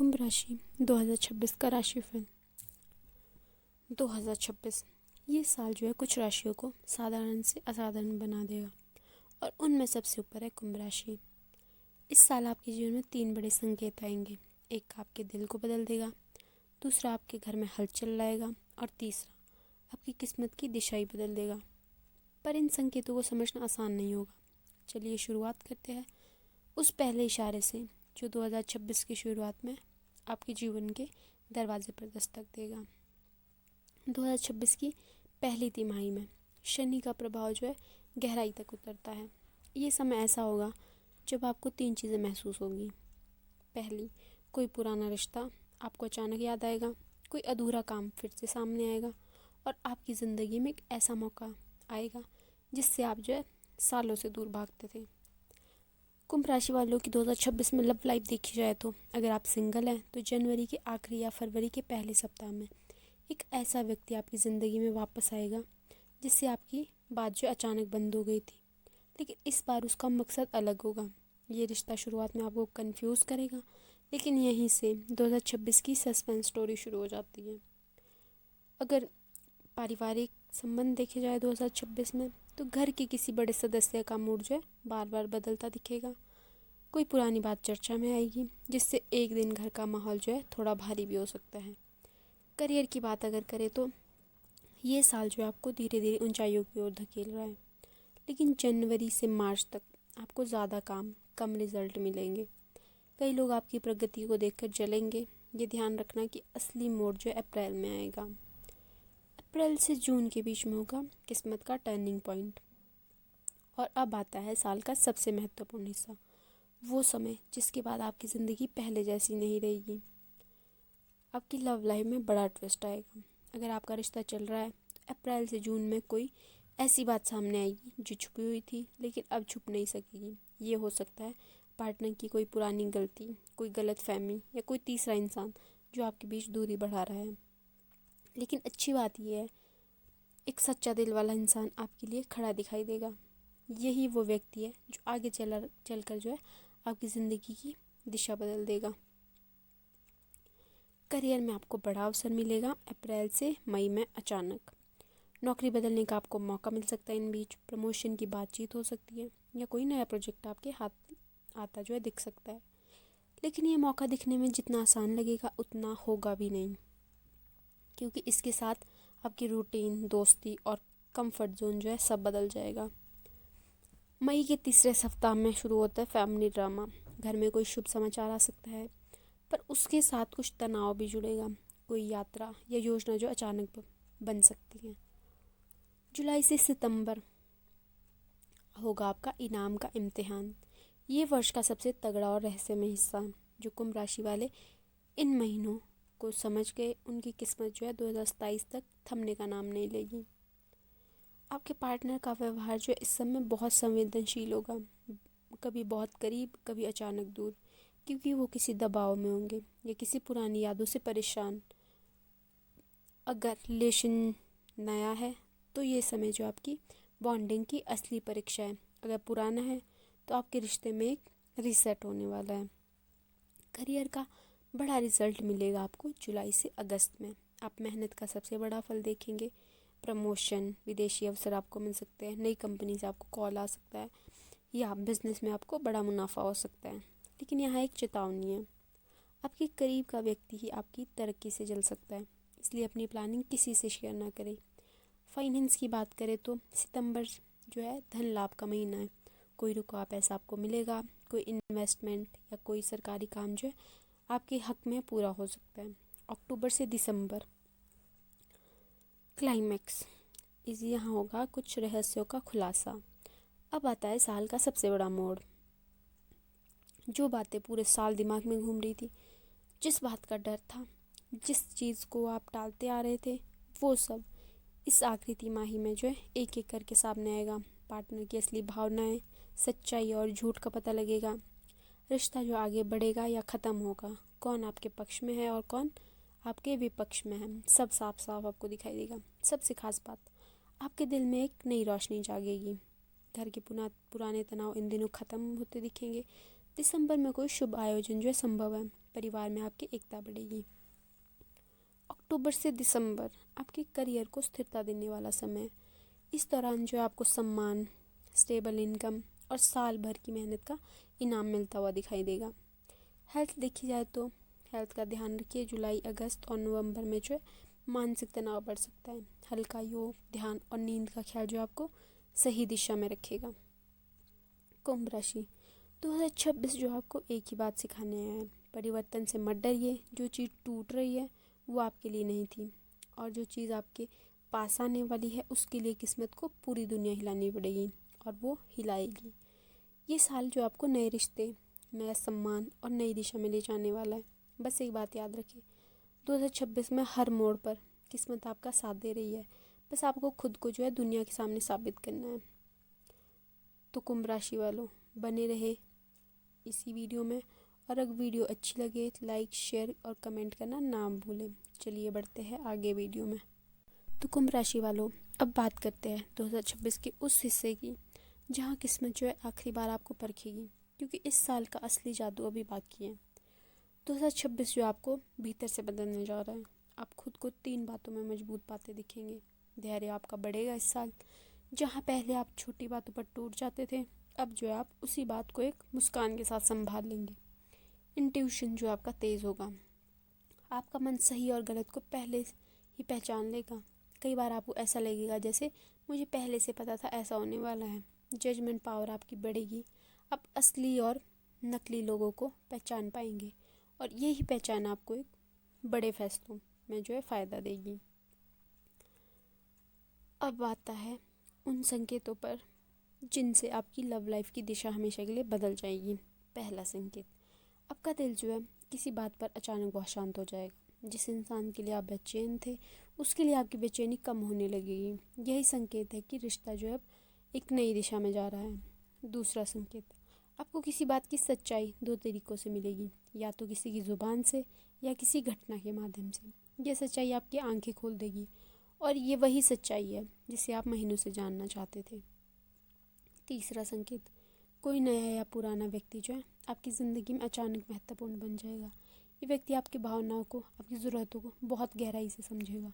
कुंभ राशि 2026 का राशिफल। 2026 ये साल जो है कुछ राशियों को साधारण से असाधारण बना देगा और उनमें सबसे ऊपर है कुंभ राशि। इस साल आपके जीवन में 3 बड़े संकेत आएंगे। एक आपके दिल को बदल देगा, दूसरा आपके घर में हलचल लाएगा और तीसरा आपकी किस्मत की दिशा ही बदल देगा। पर इन संकेतों को समझना आसान नहीं होगा। चलिए शुरुआत करते हैं उस पहले इशारे से जो 2026 की शुरुआत में आपके जीवन के दरवाजे पर दस्तक देगा। 2026 की पहली तिमाही में शनि का प्रभाव जो है गहराई तक उतरता है। ये समय ऐसा होगा जब आपको 3 चीज़ें महसूस होगी। पहली, कोई पुराना रिश्ता आपको अचानक याद आएगा, कोई अधूरा काम फिर से सामने आएगा और आपकी ज़िंदगी में एक ऐसा मौका आएगा जिससे आप जो है सालों से दूर भागते थे। कुंभ राशि वालों की 2026 में लव लाइफ देखी जाए तो अगर आप सिंगल हैं तो जनवरी के आखिरी या फरवरी के पहले सप्ताह में एक ऐसा व्यक्ति आपकी ज़िंदगी में वापस आएगा जिससे आपकी बात जो अचानक बंद हो गई थी, लेकिन इस बार उसका मकसद अलग होगा। ये रिश्ता शुरुआत में आपको कंफ्यूज करेगा, लेकिन यहीं से 2026 की सस्पेंस स्टोरी शुरू हो जाती है। अगर पारिवारिक संबंध देखे जाए 2026 में तो घर के किसी बड़े सदस्य का मूड जो है बार बार बदलता दिखेगा। कोई पुरानी बात चर्चा में आएगी जिससे एक दिन घर का माहौल जो है थोड़ा भारी भी हो सकता है। करियर की बात अगर करें तो ये साल जो है आपको धीरे धीरे ऊंचाइयों की ओर धकेल रहा है, लेकिन जनवरी से मार्च तक आपको ज़्यादा काम कम रिजल्ट मिलेंगे। कई लोग आपकी प्रगति को देखकर जलेंगे। ये ध्यान रखना कि असली मोड़ जो अप्रैल में आएगा। अप्रैल से जून के बीच में होगा किस्मत का टर्निंग पॉइंट। और अब आता है साल का सबसे महत्वपूर्ण हिस्सा, वो समय जिसके बाद आपकी ज़िंदगी पहले जैसी नहीं रहेगी। आपकी लव लाइफ में बड़ा ट्विस्ट आएगा। अगर आपका रिश्ता चल रहा है तो अप्रैल से जून में कोई ऐसी बात सामने आएगी जो छुपी हुई थी लेकिन अब छुप नहीं सकेगी। ये हो सकता है पार्टनर की कोई पुरानी गलती, कोई गलतफहमी या कोई तीसरा इंसान जो आपके बीच दूरी बढ़ा रहा है। लेकिन अच्छी बात यह है, एक सच्चा दिल वाला इंसान आपके लिए खड़ा दिखाई देगा। यही वो व्यक्ति है जो आगे चलकर जो है आपकी ज़िंदगी की दिशा बदल देगा। करियर में आपको बड़ा अवसर मिलेगा अप्रैल से मई में। अचानक नौकरी बदलने का आपको मौका मिल सकता है। इन बीच प्रमोशन की बातचीत हो सकती है या कोई नया प्रोजेक्ट आपके हाथ आता जो है दिख सकता है। लेकिन ये मौका दिखने में जितना आसान लगेगा उतना होगा भी नहीं, क्योंकि इसके साथ आपकी रूटीन, दोस्ती और कंफर्ट जोन जो है सब बदल जाएगा। मई के तीसरे सप्ताह में शुरू होता है फैमिली ड्रामा। घर में कोई शुभ समाचार आ सकता है, पर उसके साथ कुछ तनाव भी जुड़ेगा। कोई यात्रा या योजना जो अचानक बन सकती है। जुलाई से सितंबर होगा आपका इनाम का इम्तिहान। ये वर्ष का सबसे तगड़ा और रहस्यमय हिस्सा। जो कुंभ राशि वाले इन महीनों को समझ गए उनकी किस्मत जो है 2027 तक थमने का नाम नहीं लेगी। आपके पार्टनर का व्यवहार जो इस समय बहुत संवेदनशील होगा, कभी बहुत करीब, कभी अचानक दूर, क्योंकि वो किसी दबाव में होंगे या किसी पुरानी यादों से परेशान। अगर रिलेशन नया है तो ये समय जो आपकी बॉन्डिंग की असली परीक्षा है। अगर पुराना है तो आपके रिश्ते में एक रीसेट होने वाला है। करियर का बड़ा रिजल्ट मिलेगा आपको जुलाई से अगस्त में। आप मेहनत का सबसे बड़ा फल देखेंगे। प्रमोशन, विदेशी अवसर आपको मिल सकते हैं, नई कंपनी से आपको कॉल आ सकता है या बिजनेस में आपको बड़ा मुनाफा हो सकता है। लेकिन यहाँ एक चेतावनी है, आपके करीब का व्यक्ति ही आपकी तरक्की से जल सकता है, इसलिए अपनी प्लानिंग किसी से शेयर ना करें। फाइनेंस की बात करें तो सितंबर जो है धन लाभ का महीना है। कोई रुका पैसा आपको मिलेगा, कोई इन्वेस्टमेंट या कोई सरकारी काम जो है आपके हक में पूरा हो सकता है। अक्टूबर से दिसंबर क्लाइमैक्स इस यहाँ होगा कुछ रहस्यों का खुलासा। अब आता है साल का सबसे बड़ा मोड़। जो बातें पूरे साल दिमाग में घूम रही थी, जिस बात का डर था, जिस चीज़ को आप टालते आ रहे थे, वो सब इस आखिरी तिमाही में जो है एक एक करके सामने आएगा। पार्टनर की असली भावनाएं, सच्चाई और झूठ का पता लगेगा। रिश्ता जो आगे बढ़ेगा या ख़त्म होगा, कौन आपके पक्ष में है और कौन आपके विपक्ष में है, सब साफ साफ आपको दिखाई देगा। सबसे खास बात, आपके दिल में एक नई रोशनी जागेगी। घर के पुराने तनाव इन दिनों ख़त्म होते दिखेंगे। दिसंबर में कोई शुभ आयोजन जो है संभव है। परिवार में आपकी एकता बढ़ेगी। अक्टूबर से दिसंबर आपके करियर को स्थिरता देने वाला समय है। इस दौरान जो आपको सम्मान, स्टेबल इनकम और साल भर की मेहनत का इनाम मिलता हुआ दिखाई देगा। हेल्थ देखी जाए तो हेल्थ का ध्यान रखिए। जुलाई, अगस्त और नवंबर में जो है मानसिक तनाव बढ़ सकता है। हल्का योग, ध्यान और नींद का ख्याल जो आपको सही दिशा में रखेगा। कुंभ राशि 2026 जो आपको एक ही बात सिखाने आया है, परिवर्तन से मत डरिए। जो चीज़ टूट रही है वो आपके लिए नहीं थी, और जो चीज़ आपके पास आने वाली है उसके लिए किस्मत को पूरी दुनिया हिलानी पड़ेगी और वो हिलाएगी। ये साल जो आपको नए रिश्ते, नया सम्मान और नई दिशा में ले जाने वाला है। बस एक बात याद रखें, 2026 में हर मोड़ पर किस्मत आपका साथ दे रही है। बस आपको खुद को जो है दुनिया के सामने साबित करना है। तो कुंभ राशि वालों, बने रहे इसी वीडियो में, और अगर वीडियो अच्छी लगे तो लाइक, शेयर और कमेंट करना ना भूलें। चलिए बढ़ते हैं आगे वीडियो में। तो कुंभ राशि वालों, अब बात करते हैं 2026 के उस हिस्से की जहां किस्मत जो है आखिरी बार आपको परखेगी, क्योंकि इस साल का असली जादू अभी बाकी है। 2026 जो आपको भीतर से बदलने जा रहा है। आप खुद को 3 बातों में मजबूत पाते दिखेंगे। धैर्य आपका बढ़ेगा इस साल। जहां पहले आप छोटी बातों पर टूट जाते थे, अब जो है आप उसी बात को एक मुस्कान के साथ संभाल लेंगे। इंट्यूशन जो आपका तेज़ होगा। आपका मन सही और गलत को पहले ही पहचान लेगा। कई बार आपको ऐसा लगेगा जैसे मुझे पहले से पता था ऐसा होने वाला है। जजमेंट पावर आपकी बढ़ेगी। आप असली और नकली लोगों को पहचान पाएंगे, और यही पहचान आपको एक बड़े फैसलों में जो है फ़ायदा देगी। अब आता है उन संकेतों पर जिनसे आपकी लव लाइफ की दिशा हमेशा के लिए बदल जाएगी। पहला संकेत, आपका दिल जो है किसी बात पर अचानक बहुत शांत हो जाएगा। जिस इंसान के लिए आप बेचैन थे उसके लिए आपकी बेचैनी कम होने लगेगी। यही संकेत है कि रिश्ता जो है अब एक नई दिशा में जा रहा है। दूसरा संकेत, आपको किसी बात की सच्चाई 2 तरीक़ों से मिलेगी, या तो किसी की ज़ुबान से या किसी घटना के माध्यम से। यह सच्चाई आपकी आंखें खोल देगी, और ये वही सच्चाई है जिसे आप महीनों से जानना चाहते थे। तीसरा संकेत, कोई नया या पुराना व्यक्ति जो है आपकी ज़िंदगी में अचानक महत्वपूर्ण बन जाएगा। ये व्यक्ति आपकी भावनाओं को, आपकी ज़रूरतों को बहुत गहराई से समझेगा।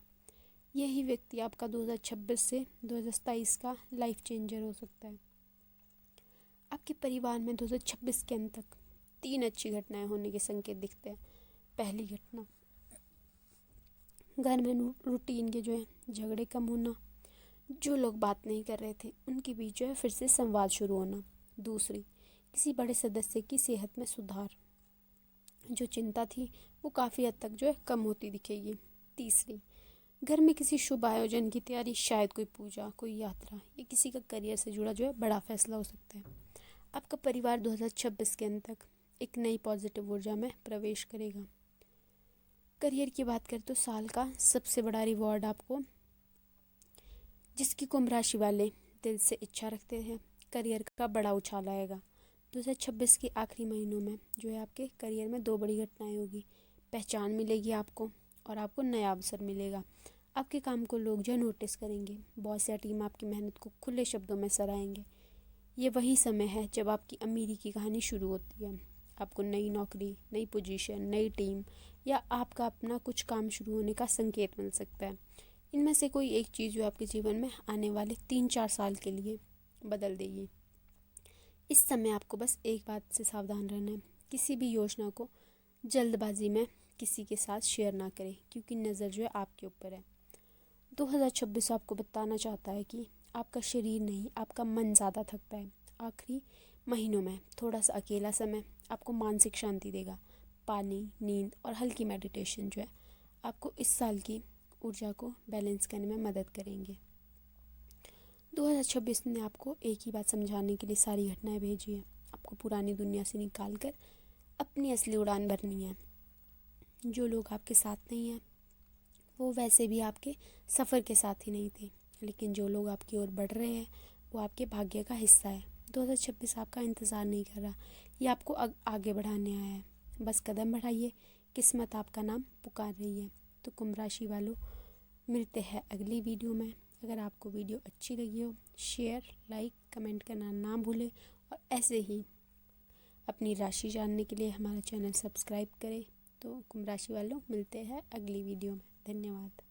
यही व्यक्ति आपका 2026 से 2027 का लाइफ चेंजर हो सकता है। आपके परिवार में 2026 के अंत तक 3 अच्छी घटनाएं होने के संकेत दिखते हैं। पहली घटना, घर में रूटीन के जो है झगड़े कम होना। जो लोग बात नहीं कर रहे थे उनके बीच जो है फिर से संवाद शुरू होना। दूसरी, किसी बड़े सदस्य की सेहत में सुधार। जो चिंता थी वो काफ़ी हद तक जो है कम होती दिखेगी। तीसरी, घर में किसी शुभ आयोजन की तैयारी, शायद कोई पूजा, कोई यात्रा या किसी का करियर से जुड़ा जो है बड़ा फैसला हो सकता है। आपका परिवार 2026 के अंत तक एक नई पॉजिटिव ऊर्जा में प्रवेश करेगा। करियर की बात करें तो साल का सबसे बड़ा रिवॉर्ड आपको, जिसकी कुंभ राशि वाले दिल से इच्छा रखते हैं, करियर का बड़ा उछाल आएगा। 2026 के आखिरी महीनों में जो है आपके करियर में 2 बड़ी घटनाएं होगी। पहचान मिलेगी आपको, और आपको नया अवसर मिलेगा। आपके काम को लोग जो है नोटिस करेंगे। बॉस या टीम आपकी मेहनत को खुले शब्दों में सराहेंगे। ये वही समय है जब आपकी अमीरी की कहानी शुरू होती है। आपको नई नौकरी, नई पोजीशन, नई टीम या आपका अपना कुछ काम शुरू होने का संकेत मिल सकता है। इनमें से कोई एक चीज़ जो आपके जीवन में आने वाले 3-4 साल के लिए बदल देगी। इस समय आपको बस एक बात से सावधान रहना है, किसी भी योजना को जल्दबाजी में किसी के साथ शेयर ना करें, क्योंकि नज़र जो है आपके ऊपर है। 2026 आपको बताना चाहता है कि आपका शरीर नहीं, आपका मन ज़्यादा थकता है। आखिरी महीनों में थोड़ा सा अकेला समय आपको मानसिक शांति देगा। पानी, नींद और हल्की मेडिटेशन जो है आपको इस साल की ऊर्जा को बैलेंस करने में मदद करेंगे। 2026 ने आपको एक ही बात समझाने के लिए सारी घटनाएं भेजी है। आपको पुरानी दुनिया से निकाल कर अपनी असली उड़ान भरनी है। जो लोग आपके साथ नहीं हैं वो वैसे भी आपके सफ़र के साथ ही नहीं थे, लेकिन जो लोग आपकी ओर बढ़ रहे हैं वो आपके भाग्य का हिस्सा है। 2026 आपका इंतज़ार नहीं कर रहा, ये आपको आगे बढ़ाने आया है। बस कदम बढ़ाइए, किस्मत आपका नाम पुकार रही है। तो कुंभ राशि वालों, मिलते हैं अगली वीडियो में। अगर आपको वीडियो अच्छी लगी हो, शेयर, लाइक, कमेंट करना ना भूलें, और ऐसे ही अपनी राशि जानने के लिए हमारा चैनल सब्सक्राइब करें। तो कुंभ राशि वालों, मिलते हैं अगली वीडियो में। धन्यवाद।